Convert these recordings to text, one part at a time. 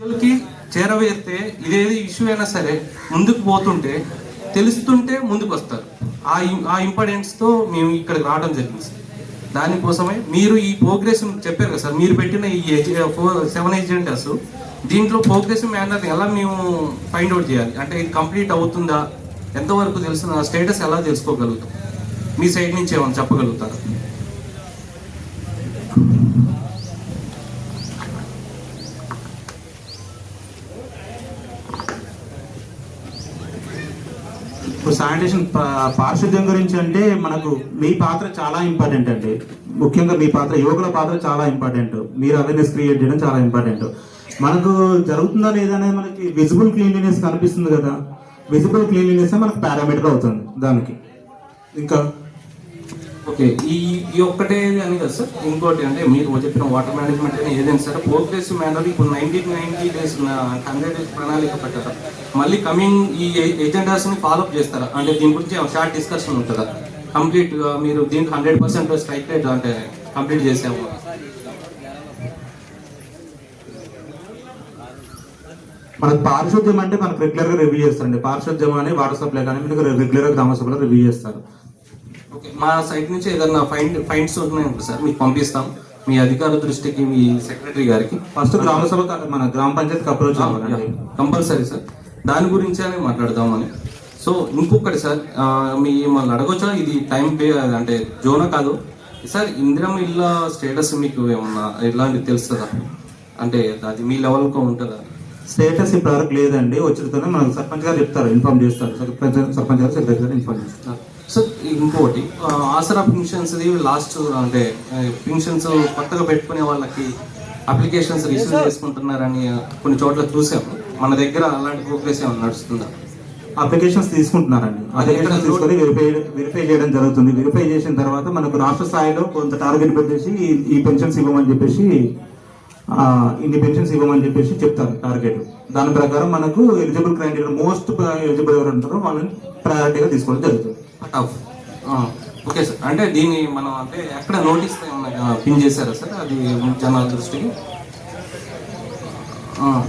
ప్రజలకి చేరవేరితే ఇదేది ఇష్యూ అయినా సరే ముందుకు పోతుంటే తెలుస్తుంటే ముందుకు వస్తారు. ఆ ఇంపార్టెన్స్తో మేము ఇక్కడికి రావడం జరిగింది సార్. దానికోసమే మీరు ఈ ప్రోగ్రెస్ చెప్పారు కదా సార్, మీరు పెట్టిన ఈ 7 ఎజెండాస్ దీంట్లో ప్రోగ్రెస్ మేనర్ ఎలా మేము ఫైండ్ అవుట్ చేయాలి అంటే ఇది కంప్లీట్ అవుతుందా, ఎంతవరకు తెలుసు, స్టేటస్ ఎలా తెలుసుకోగలుగుతాం, మీ సైడ్ నుంచి ఏమైనా చెప్పగలుగుతారా? ఇప్పుడు శానిటేషన్ పారిశుద్ధ్యం గురించి అంటే మనకు మీ పాత్ర చాలా ఇంపార్టెంట్ అండి. ముఖ్యంగా మీ పాత్ర, యువకుల పాత్ర చాలా ఇంపార్టెంట్. మీరు అవేర్నెస్ క్రియేట్ చేయడం చాలా ఇంపార్టెంట్. మనకు జరుగుతుందా లేదా అనేది మనకి విజిబుల్ క్లీన్లీనెస్ కనిపిస్తుంది కదా, విజిబుల్ క్లీన్లీనెస్ మనకు పారామీటర్ అవుతుంది దానికి. ఇంకా ఓకే, ఈ ఒక్కటే అని కదా సార్, ఇంకోటి అంటే మీరు చెప్పిన వాటర్ మేనేజ్మెంట్ అని ఏదైనా సరే ప్రోగ్రెస్ మేనర్ ఇప్పుడు 90 days 100 days ప్రణాళిక పెట్టారా, మళ్ళీ కమింగ్ ఈ ఎజెండాస్ని ఫాలోఅప్ చేస్తారా? అంటే దీని గురించి షార్ట్ డిస్కషన్ ఉంటుందా? కంప్లీట్ మీరు దీంట్లో 100% స్ట్రైక్ రేట్ అంటే కంప్లీట్ చేసాము. మనకు పారిశుద్ధ్యం అంటే మనకు రెగ్యులర్గా రివ్యూ చేస్తారండి. పారిశుద్ధ్యం అని వాటర్ సప్లై కానీ మీకు రెగ్యులర్గా గ్రామ సభలో రివ్యూ చేస్తారు. ఓకే, మా సైడ్ నుంచి ఏదన్నా ఫైండ్స్ ఉన్నాయంటే సార్ మీకు పంపిస్తాం, మీ అధికారుల దృష్టికి, మీ సెక్రటరీ గారికి. ఫస్ట్ గ్రామ సభ మన గ్రామ పంచాయతీకి అప్రోచ్ అవ్వాలండి, కంపల్సరీ సార్. దాని గురించే మాట్లాడదామని. సో ఇంకొకటి సార్, మిమ్మల్ని అడగొచ్చా, ఇది టైం అంటే జోనా కాదు సార్, ఇందిరమ్మ ఇళ్ళ స్టేటస్ మీకు ఏమన్నా ఇలాంటివి తెలుస్తుందా? అంటే అది మీ లెవెల్కి ఉంటుందా? స్టేటస్ ఇప్పటివరకు లేదండి. వచ్చితోనే మనకు సర్పంచ్ గారు చెప్తారు, ఇన్ఫార్మ్ చేస్తారు. సర్పంచ్ గారు సెక్రటరీ గారు ఇన్ఫార్మ్ చేస్తారు. సార్ ఇంకోటి, ఆసరా పింఛన్స్ లాస్ట్ అంటే పింఛన్స్ కొత్తగా పెట్టుకునే వాళ్ళకి అప్లికేషన్స్ రిసీవ్ చేసుకుంటున్నారని కొన్ని చోట్ల చూసాము. మన దగ్గర అలాంటి ప్రోగ్రెస్ ఏమైనా నడుస్తుందా? అప్లికేషన్స్ తీసుకుంటున్నారండి. అప్లికేషన్స్ తీసుకొని వెరిఫై చేయడం జరుగుతుంది. వెరిఫై చేసిన తర్వాత మనకు రాష్ట్ర స్థాయిలో కొంత టార్గెట్ పెట్టేసి ఈ పెన్షన్స్ ఇవ్వమని చెప్పేసి, ఇన్ని పెన్షన్స్ ఇవ్వమని చెప్పేసి చెప్తారు టార్గెట్. దాని ప్రకారం మనకు ఎలిజిబుల్ క్రైటీరియా మోస్ట్ ఎలిజిబుల్ ఎవరు ఉంటారో వాళ్ళని ప్రయారిటీగా తీసుకోవడం జరుగుతుంది. ఓకే సార్, అంటే దీన్ని మనం అంటే ఎక్కడ నోటీస్ పిన్ చేశారా సార్ అది జనాల దృష్టికి?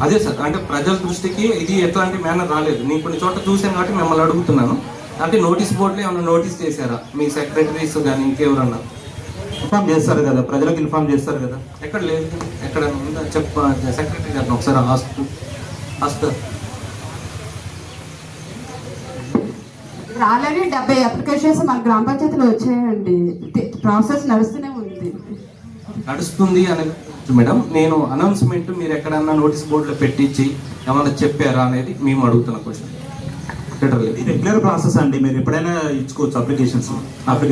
అదే సార్, అంటే ప్రజల దృష్టికి ఇది ఎట్లాంటి మేనర్ రాలేదు. నేను కొన్ని చోట్ల చూసాను కాబట్టి మిమ్మల్ని అడుగుతున్నాను. అంటే నోటీస్ బోర్డులో ఏమైనా నోటీస్ చేశారా మీ సెక్రటరీస్ కానీ ఇంకెవరన్నా? ఇన్ఫార్మ్ చేస్తారు కదా, ప్రజలకు ఇన్ఫార్మ్ చేస్తారు కదా. ఎక్కడ లేదు, ఎక్కడ సెక్రటరీ గారిని ఒకసారి హాస్పిటల్ ఆల్రెడీ 70 అప్లికేషన్స్ మన గ్రామ పంచాయతీలో వచ్చాయండి. ప్రాసెస్ నడుస్తుంది అనేది మేడం. నేను అనౌన్స్మెంట్ మీరు ఎక్కడన్నా నోటీస్ బోర్డులో పెట్టించి ఏమన్నా చెప్పారా అనేది మేము అడుగుతున్న క్వశ్చన్. రెగ్యులర్ ప్రాసెస్ అండి, మీరు ఎప్పుడైనా ఇచ్చుకోవచ్చు అప్లికేషన్.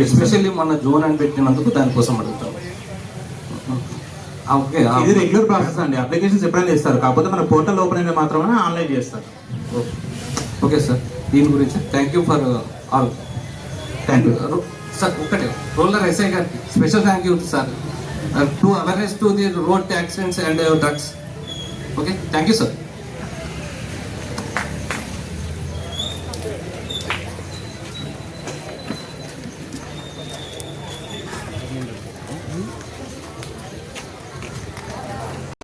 ఎస్పెషల్లీ మన జోన్ అని పెట్టినందుకు దానికోసం అడుగుతాం. ఓకే, ఇది రెగ్యులర్ ప్రాసెస్ అండి. అప్లికేషన్స్ ఎప్పుడైనా ఇస్తారు, కాకపోతే మన పోర్టల్ ఓపెన్ అయిన మాత్రమే ఆన్లైన్ చేస్తారు. ఓకే సార్, దీని గురించి thank you for all. Thank you sir. ఒకటే రూరల్ ఎస్ఐ గారికి special thank you sir to awareness to the road accidents and drugs. Okay, thank you sir.